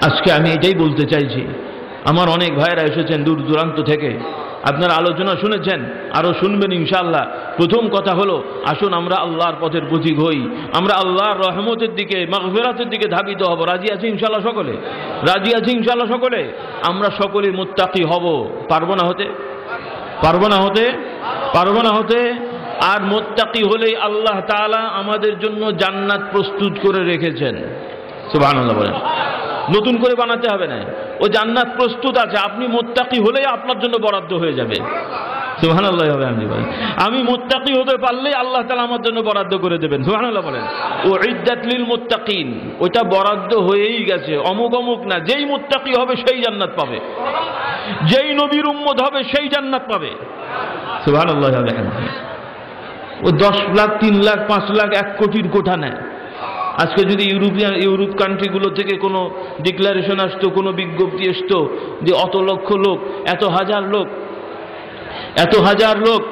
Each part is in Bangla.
আজকে আমি এটাই বলতে চাইছি, আমার অনেক ভাইরা এসেছেন দূর দূরান্ত থেকে, আপনারা আলোচনা শুনেছেন, আরো শুনবেন ইনশাআল্লাহ। প্রথম কথা হলো, আসুন আমরা আল্লাহর পথের পথিক হই, আমরা আল্লাহর রহমতের দিকে, মাগফিরাতের দিকে ধাবিত হব। রাজি আছি ইনশাআল্লাহ সকলে? রাজি আছি ইনশাআল্লাহ সকলে? আমরা সকলে মুত্তাকি হব। পারবো না হতে? পারবো না হতে? পারবো না হতে? আর মুত্তাকি হলেই আল্লাহ তাআলা আমাদের জন্য জান্নাত প্রস্তুত করে রেখেছেন। সুবহানাল্লাহ বলেন। নতুন করে বানাতে হবে না, ও জান্নাত প্রস্তুত আছে। আপনি মুত্তাকি হলেই আপনার জন্য বরাদ্দ হয়ে যাবে। সুবহানাল্লাহ হবে। আমি মুত্তাকি হতে পারলেই আল্লাহ তাআলা আমার জন্য বরাদ্দ করে দেবেন। সুবহানাল্লাহ বলেন। উইদ্দাত লিল মুত্তাকিন, ওইটা বরাদ্দ হয়েই গেছে, অমুক অমুক না। যেই মুত্তাকি হবে সেই জান্নাত পাবে, যেই নবীর উম্মত হবে সেই জান্নাত পাবে। সুবহানাল্লাহ হবে। ও 10 লাখ, 3 লাখ, 5 লাখ, 1 কোটির কোঠা নেয়। আজকে যদি ইউরোপ কান্ট্রিগুলো থেকে কোনো ডিক্লারেশন আসতো, কোনো বিজ্ঞপ্তি আসতো যে অত লক্ষ লোক, এত হাজার লোক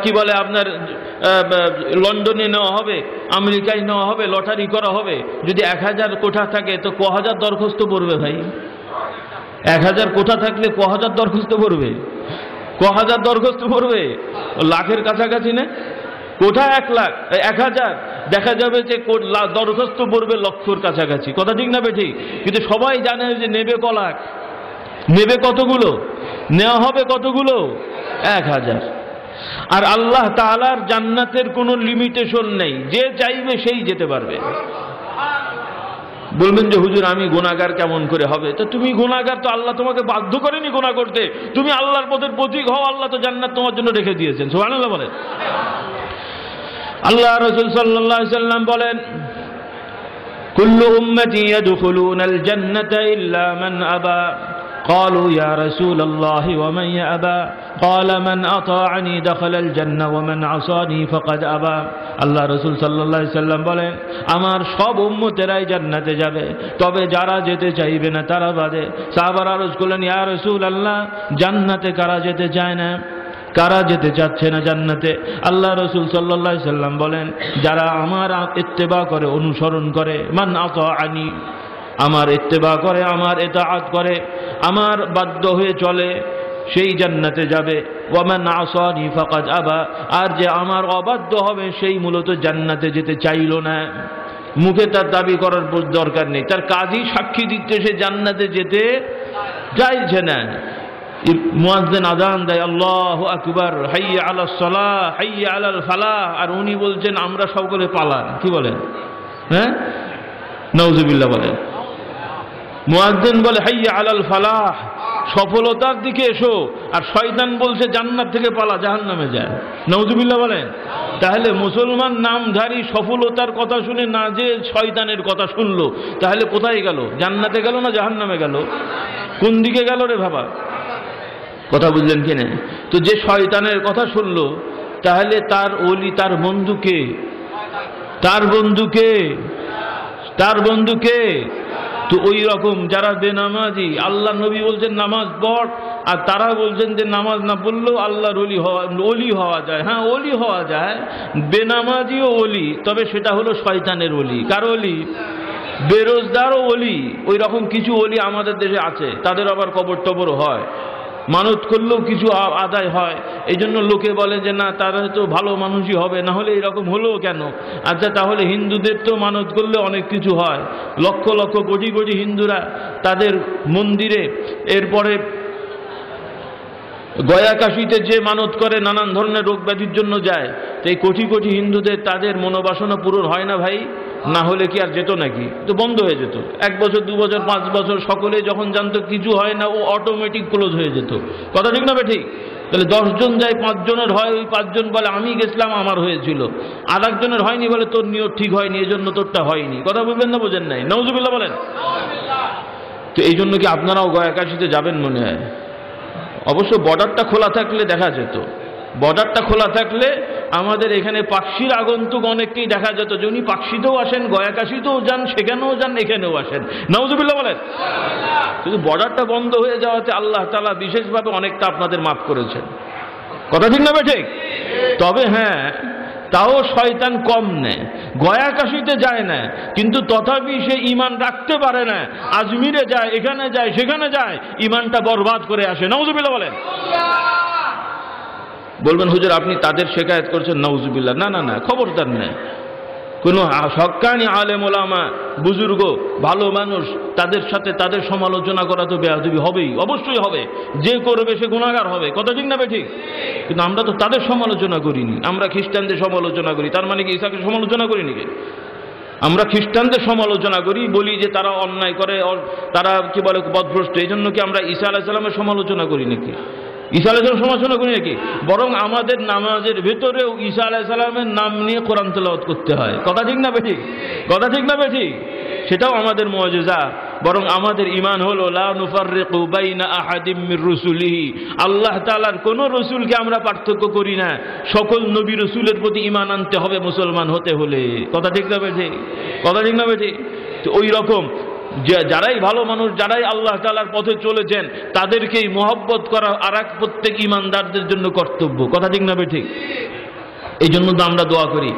কি বলে আপনার লন্ডনে নেওয়া হবে, আমেরিকায় নেওয়া হবে, লটারি করা হবে। যদি 1000 কোঠা থাকে তো ক হাজার দরখাস্ত পড়বে ভাই? 1000 কোঠা থাকলে ক হাজার দরখাস্ত পড়বে? ক হাজার দরখাস্ত পড়বে? লাখের কাছাকাছি না? কোঠা 1 লাখ, 1000, দেখা যাবে যে দরখাস্ত পড়বে লক্ষর কাছাকাছি। কথা ঠিক না বেঠিক? কিন্তু সবাই জানে যে নেবে ক লাখ, নেবে কতগুলো, নেওয়া হবে কতগুলো? 1000। আর আল্লাহ তাআলার জান্নাতের কোনো লিমিটেশন নেই, যে চাইবে সেই যেতে পারবে। বলবেন যে হুজুর আমি গুনাহগার কেমন করে হবে? তো তুমি গুনাহগার, তো আল্লাহ তোমাকে বাধ্য করেনি গুনাহ করতে। তুমি আল্লাহর পথের পথিক হও, আল্লাহ তো জান্নাত তোমার জন্য রেখে দিয়েছেন। সুবহানাল্লাহ বলেন। আল্লাহ রাসূল সাল্লাল্লাহু আলাইহি সাল্লাম বলেন, কুল্লু উম্মতি ইয়াদখুলুনাল জান্নাতা ইল্লা মান আবা। قالوا يا رسول الله ومن يأبى قال من أطاعني دخل الجنة ومن عصاني فقد أبى। আল্লাহ রাসূল সাল্লাল্লাহু আলাইহি সাল্লাম বলেন, আমার সব উম্মতেরাই জান্নাতে যাবে, তবে যারা যেতে চাইবে না তারা বাদে। সাহাবারা আরজ করলেন, ইয়া রাসূলুল্লাহ, জান্নাতে কারা যেতে চায় না, কারা যেতে চাচ্ছে না জান্নাতে? আল্লাহ রাসূল সাল্লাল্লাহু আলাইহি সাল্লাম বলেন, যারা আমার ইত্তেবা করে, অনুসরণ করে, মান আতাআনি, আমার ইত্তেবা করে, আমার ইতাআত করে, আমার বাধ্য হয়ে চলে, সেই জান্নাতে যাবে। ওয়া মান আসানি ফাকাদ আবা, আর যে আমার অবাধ্য হবে সেই মূলত জান্নাতে যেতে চাইল না। মুখে তার দাবি করার দরকার নেই, তার কাজই সাক্ষী দিচ্ছে সে জান্নাতে যেতে চাইছে না। মুয়াজ্জিন আযান দেয়, আল্লাহু আকবার, হাইয়া আলাস সালাহ, হাইয়া আলাল ফালাহ, আর উনি বলছেন আমরা সকলে পালান। কি বলেন? হ্যাঁ, নাউজুবিল্লাহ বলেন। মুয়াজ্জিন বলে হাইয়া আলাল ফালাহ, সফলতার দিকে এসো, আর শয়তান বলছে জান্নাত থেকে পালা, জাহান্নামে যায়। নাউজুবিল্লাহ বলেন। তাহলে মুসলমান নামধারী সফলতার কথা শুনে না যে শয়তানের কথা শুনলো, তাহলে কোথায় গেল? জান্নাতে গেল না জাহান্নামে গেল? কোন দিকে গেল রে বাবা? কথা বুঝলেন কিনা? তো যে শয়তানের কথা শুনলো, তাহলে তার ওলি, তার বন্ধুকে, তার বন্ধুকে, তার বন্ধুকে। তো ওই রকম যারা বেনামাজি, আল্লাহ নবী বলছেন নামাজ পড়, আর তারা বলছেন যে নামাজ না পড়লেও আল্লাহর ওলি হওয়া যায়। হ্যাঁ, ওলি হওয়া যায়, বেনামাজিও ওলি, তবে সেটা হলো শয়তানের ওলি। কার ওলি? বেরোজগারও ওলি। ওই রকম কিছু ওলি আমাদের দেশে আছে, তাদের আবার কবর টবর হয়, মানত করলেও কিছু আদায় হয়। এই জন্য লোকে বলে যে না, তারা তো ভালো মানুষই হবে, না হলে এরকম হলো কেন? আচ্ছা, তাহলে হিন্দুদের তো মানত করলে অনেক কিছু হয়, লক্ষ লক্ষ কোটি কোটি হিন্দুরা তাদের মন্দিরে, এরপরে গয়া কাশীতে যে মানত করে, নানান ধরনের রোগ ব্যাধির জন্য যায়। তো এই কোটি কোটি হিন্দুদের তাদের মনোবাসনা পূরণ হয় না ভাই? না হলে কি আর যেত নাকি? তো বন্ধ হয়ে যেত। 1 বছর, 2 বছর, 5 বছর সকলে যখন জানতো কিছু হয় না, ও অটোমেটিক ক্লোজ হয়ে যেত। কথা ঠিক না ঠিক? তাহলে 10 জন যায়, 5 জনের হয়, ওই 5 জন বলে আমি গেছিলাম, আমার হয়েছিল। আর একজনের হয়নি, বলে তোর নিয়ত ঠিক হয়নি, এই জন্য তোরটা হয়নি। কথা বুঝবেন না বোঝেন নাই? নাউজুবিল্লাহ বলেন। তো এই জন্য কি আপনারাও গয়া কাশীতে যাবেন মনে হয়? অবশ্য বর্ডারটা খোলা থাকলে দেখা যেত। বর্ডারটা খোলা থাকলে আমাদের এখানে পাকশির আগন্তুক অনেককেই দেখা যেত যে উনি পাকশিতেও আসেন, গয়া কাশীতেও যান, সেখানেও যান, এখানেও আসেন। নাউজুবিল্লাহ বলেন। কিন্তু বর্ডারটা বন্ধ হয়ে যাওয়াতে আল্লাহ তাআলা বিশেষভাবে অনেকটা আপনাদের মাফ করেছেন। কথা ঠিক না ঠিক? তবে হ্যাঁ, তাও শয়তান কম নেয়, গয়া কাশিতে যায় না, কিন্তু তথাপি সে ঈমান রাখতে পারে না, আজমিরে যায়, এখানে যায়, সেখানে যায়, ঈমানটা বরবাদ করে আসে। নাউজুবিল্লাহ বলেন। বলবেন হুজুর আপনি তাদের শিকায়ত করছেন, নাউজুবিল্লাহ। না না না, খবরদার নেই। কোনো হক্কানি আলেম ওলামা বুজুর্গ ভালো মানুষ, তাদের সাথে তাদের সমালোচনা করা তো বেয়াদবি হবেই, অবশ্যই হবে। যে করবে সে গুনাহগার হবে, কথা ঠিক না ঠিক? কিন্তু আমরা তো তাদের সমালোচনা করিনি, আমরা খ্রিস্টানদের সমালোচনা করি। তার মানে কি ঈসাকে সমালোচনা করি নাকি? আমরা খ্রিস্টানদের সমালোচনা করি, বলি যে তারা অন্যায় করে, তারা কি বলে পথভ্রষ্ট, এই জন্য কি আমরা ঈসা আলাইহিস সালামের সমালোচনা করি নাকি? ঈসা আলাইহিস সালামের সমালোচনা করি নাকি? বরং আমাদের নামাজের ভেতরেও ঈসা আলাইহিস সালামের নাম নিয়ে কোরআন তেলাওয়াত করতে হয়, কথা ঠিক না ঠিক? কথা ঠিক না ঠিক? সেটাও আমাদের মুআজিজা। বরং আমাদের ঈমান হলো লা নুফাররিকু বাইনা আহাদিম মির রুসুলিহি, আল্লাহ তাআলার কোন রসুলকে আমরা পার্থক্য করি না। সকল নবী রসুলের প্রতি ঈমান আনতে হবে মুসলমান হতে হলে, কথা ঠিক না ঠিক? কথা ঠিক না ঠিক? তো ওই রকম যারাই ভালো মানুষ, যারাই আল্লাহ তাআলার পথে চলেছেন, তাদেরকেই মহব্বত করা আর এক প্রত্যেক ঈমানদারদের জন্য কর্তব্য, কথা ঠিক না ঠিক? এই জন্য তো আমরা দোয়া করি।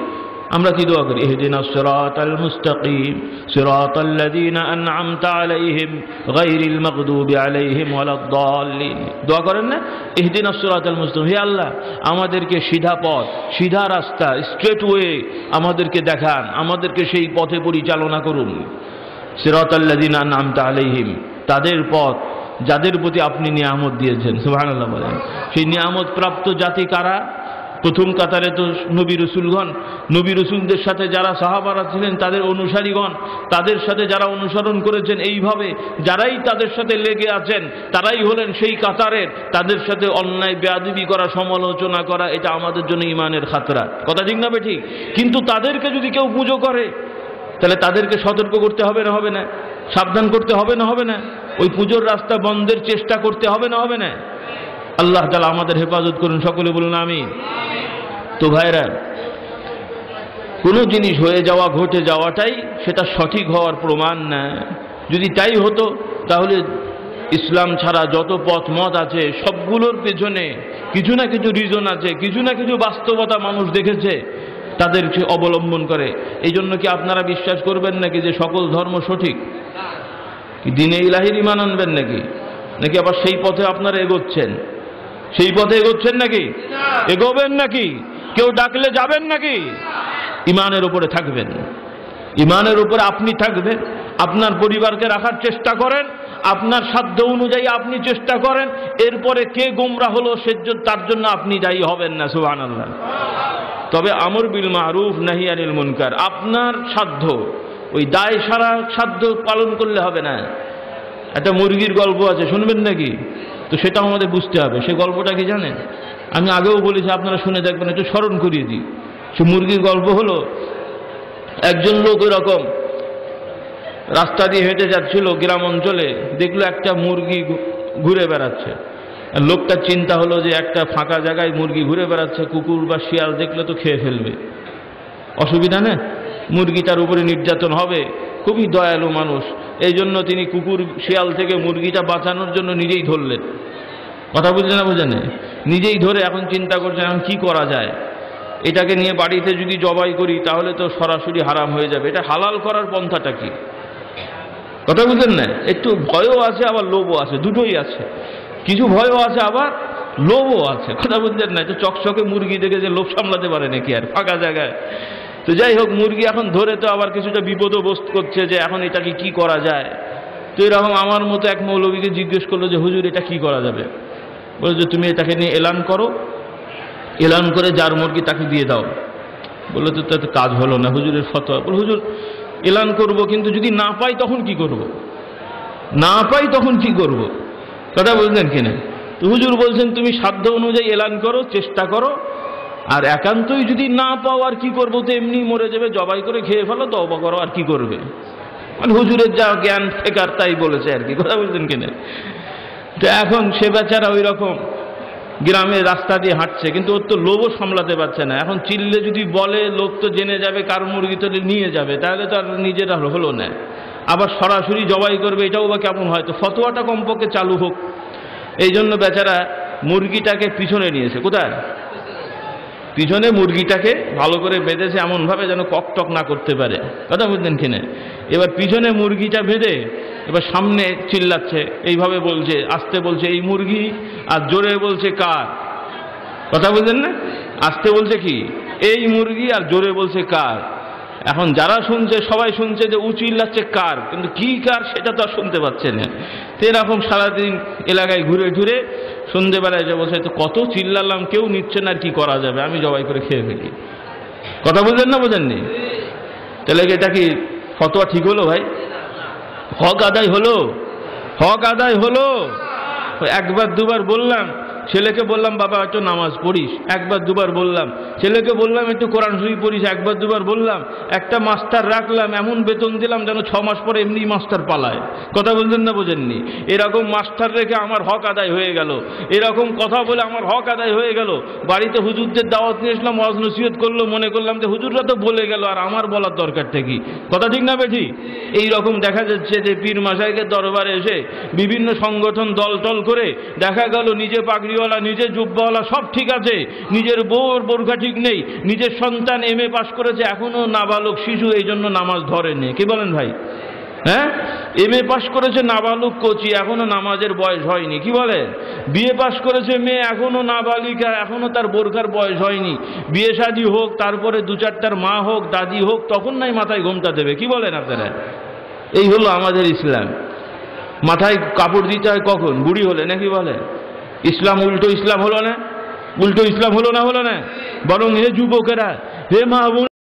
আমরা কি দোয়া করি? ইহদিনাস সিরাতাল মুস্তাকিম সিরাতাল্লাযীনা আন'আমতা আলাইহিম গায়রিল মাগদুবি আলাইহিম ওয়ালাদ-দাল্লিন। দোয়া করেন না? ইহদিনাস সিরাতাল মুস্তাকিম, হে আল্লাহ আমাদেরকে সিধা পথ, সিধা রাস্তা, স্ট্রেট ওয়ে আমাদেরকে দেখান, আমাদেরকে সেই পথে পরিচালনা করুন। সিরাতাল্লাযীনা আন'আমতা আলাইহিম, তাদের পথ যাদের প্রতি আপনি নিয়ামত দিয়েছেন। সুবহানাল্লাহ বলেন। সেই নিয়ামত প্রাপ্ত জাতি কারা? প্রথম কাতারে তো নবী রসুলগণ, নবী রসুলদের সাথে যারা সাহাবারা ছিলেন তাদের অনুসারীগণ, তাদের সাথে যারা অনুসরণ করেছেন, এইভাবে যারাই তাদের সাথে লেগে আছেন তারাই হলেন সেই কাতারের। তাদের সাথে অন্যায় বেয়াদবি করা, সমালোচনা করা, এটা আমাদের জন্য ঈমানের খাতরা, কথা ঠিক না ঠিক? কিন্তু তাদেরকে যদি কেউ পুজো করে তাহলে তাদেরকে সতর্ক করতে হবে না হবে না? সাবধান করতে হবে না হবে না? ওই পুজোর রাস্তা বন্ধের চেষ্টা করতে হবে না হবে না? আল্লাহ তাআলা আমাদের হেফাজত করুন, সকলে বলুন আমিন। তো ভাইরা, কোনো জিনিস হয়ে যাওয়া, ঘটে যাওয়াটাই সেটা সঠিক হওয়ার প্রমাণ না। যদি তাই হতো তাহলে ইসলাম ছাড়া যত পথ মত আছে সবগুলোর পেছনে কিছু না কিছু রিজন আছে, কিছু না কিছু বাস্তবতা মানুষ দেখেছে, তাদেরকে অবলম্বন করে। এই জন্য কি আপনারা বিশ্বাস করবেন নাকি যে সকল ধর্ম সঠিক? কি দ্বীনে ইলাহির ঈমান আনবেন নাকি? নাকি আবার সেই পথে আপনারা এগোচ্ছেন? সেই পথে এগোচ্ছেন নাকি? এগোবেন নাকি? কেউ ডাকলে যাবেন নাকি? ঈমানের উপরে থাকবেন, ঈমানের উপরে আপনি থাকবেন, আপনার পরিবারকে রাখার চেষ্টা করেন, আপনার সাধ্য অনুযায়ী আপনি চেষ্টা করেন। এরপরে কে গোমরা হলো তার জন্য আপনি দায়ী হবেন না। সুবহানাল্লাহ। তবে আমর বিল মারুফ নাহি আনিল মুনকার, আপনার সাধ্য, ওই দায় সারা সাধ্য পালন করলে হবে না। একটা মুরগির গল্প আছে, শুনবেন নাকি? তো সেটাও আমাদের বুঝতে হবে। সে গল্পটা কি জানেন? আমি আগেও বলেছি, আপনারা শুনে দেখবেন, একটু স্মরণ করিয়ে দিই। সে মুরগির গল্প হলো, একজন লোক এরকম রাস্তা দিয়ে হেঁটে যাচ্ছিল গ্রাম অঞ্চলে, দেখলো একটা মুরগি ঘুরে বেড়াচ্ছে। লোকটা চিন্তা হলো যে একটা ফাঁকা জায়গায় মুরগি ঘুরে বেড়াচ্ছে, কুকুর বা শিয়াল দেখলে তো খেয়ে ফেলবে, অসুবিধা নেই, মুরগিটার উপরে নির্যাতন হবে। খুবই দয়ালু মানুষ, এই জন্য তিনি কুকুর শিয়াল থেকে মুরগিটা বাঁচানোর জন্য নিজেই ধরলেন। কথা বুঝলেন না? বুঝলেন? নিজেই ধরে এখন চিন্তা করছেন এখন কি করা যায়, এটাকে নিয়ে বাড়িতে যদি জবাই করি তাহলে তো সরাসরি হারাম হয়ে যাবে, এটা হালাল করার পন্থাটা কি? কথা বুঝলেন না? একটু ভয়ও আছে আবার লোভও আছে, দুটোই আছে। কিছু ভয়ও আছে আবার লোভও আছে, কথা বুঝলেন না? তো চকচকে মুরগি দেখে যে লোভ সামলাতে পারে নাকি আর ফাঁকা জায়গায়? তো যাই হোক, মুরগি এখন ধরে তো আবার কিছুটা বিপদও বোধ করছে যে এখন এটাকে কি করা যায়। তো এরকম আমার মতো এক মৌলবীকে জিজ্ঞেস করলো যে হুজুর এটা কি করা যাবে? বলে যে তুমি এটাকে নিয়ে এলান করো, এলান করে যার মুরগি তাকে দিয়ে দাও। বললো তো তাতে কাজ হলো না, হুজুরের ফতোয়া। বলে হুজুর এলান করব, কিন্তু যদি না পাই তখন কি করব? না পাই তখন কি করব? কথা বুঝলেন কিনা? তো হুজুর বলছেন তুমি সাধ্য অনুযায়ী এলান করো, চেষ্টা করো, আর একান্তই যদি না পাও আর কি করবো, তো এমনি মরে যাবে, জবাই করে খেয়ে ফেলো, তওবা করো, আর কি করবে? মানে হুজুরের যা জ্ঞান ফেকার তাই বলেছে আর কি, কথা বুঝলেন কিনা? তো এখন সে বেচারা ওই রকম গ্রামের রাস্তা দিয়ে হাঁটছে, কিন্তু ওর তো লোভও সামলাতে পারছে না। এখন চিল্লে যদি বলে লোক তো জেনে যাবে কার মুরগি তো নিয়ে যাবে, তাহলে তো আর নিজের হলো না। আবার সরাসরি জবাই করবে, এটাও বা কেমন হয়? তো ফতোয়াটা কমপক্ষে চালু হোক। এই জন্য বেচারা মুরগিটাকে পিছনে নিয়েছে। কোথায়? পিছনে মুরগিটাকে ভালো করে বেঁধেছে এমনভাবে যেন ককটক না করতে পারে, কথা বুঝলেন কিনা। এবার পিছনে মুরগিটা বেঁধে এবার সামনে চিল্লাচ্ছে, এইভাবে বলছে, আস্তে বলছে এই মুরগি, আর জোরে বলছে কার, কথা বুঝলেন না। আস্তে বলছে কি এই মুরগি, আর জোরে বলছে কার। এখন যারা শুনছে সবাই শুনছে যে ও চিল্লাচ্ছে কার, কিন্তু কি কার সেটা তো আর শুনতে পাচ্ছে না। তো এরকম সারাদিন এলাকায় ঘুরে ঘুরে সন্ধ্যেবেলায় যে বলছে তো কত চিল্লালাম, কেউ নিচ্ছে না, কি করা যাবে, আমি জবাই করে খেয়ে ফেলি। কথা বুঝলেন না বোঝেননি? তাহলে এটা কি ফতোয়া ঠিক হলো ভাই? হক আদায় হলো? হক আদায় হলো? একবার দুবার বললাম ছেলেকে, বললাম বাবা একটু নামাজ পড়িস, একবার দুবার বললাম ছেলেকে, বললাম একটু কোরআন শরীফ পড়িস, একবার দুবার বললাম। একটা মাস্টার রাখলাম, এমন বেতন দিলাম যেন 6 মাস পরে এমনি মাস্টার পালায়। কথা বলছেন না বোঝেননি? এরকম মাস্টার রেখে আমার হক আদায় হয়ে গেল, এরকম কথা বলে আমার হক আদায় হয়ে গেল। বাড়িতে হুজুরদের দাওয়াত নিয়ে এসলাম, ওয়াজ নসিহত করলো, মনে করলাম যে হুজুররা তো বলে গেল, আর আমার বলার দরকারটা কি? কথা ঠিক না বেঠি? এইরকম দেখা যাচ্ছে যে পীর মাশায়েখকে দরবারে এসে বিভিন্ন সংগঠন দল টল করে দেখা গেল নিজে পাগড়িওয়ালা, নিজে জুব্বাওয়ালা, সব ঠিক আছে, নিজের বউর বোরখা ঠিক নেই, নিজের সন্তান MA পাস করেছে, এখনো নাবালক শিশু, এই জন্য নামাজ ধরেনি। কি বলেন ভাই? হ্যাঁ, MA পাস করেছে নাবালক কোচি, এখনো নামাজের বয়স হয়নি। কি বলে? বিয়ে পাস করেছে মেয়ে, এখনো নাবালিকা, এখনো তার বোরখার বয়স হয়নি। বিয়ে শাদী হোক, তারপরে 2-4টার মা হোক, দাদি হোক, তখন নাই মাথায় ঘোমটা দেবে। কি বলেন আপনারা? এই হলো আমাদের ইসলাম। মাথায় কাপড় দিতে হয় কখন? বুড়ি হলে, নাকি বলে? ইসলাম উল্টো ইসলাম হলো না? উল্টো ইসলাম হলো না? হলো না? বরং হে যুবকেরা, হে মা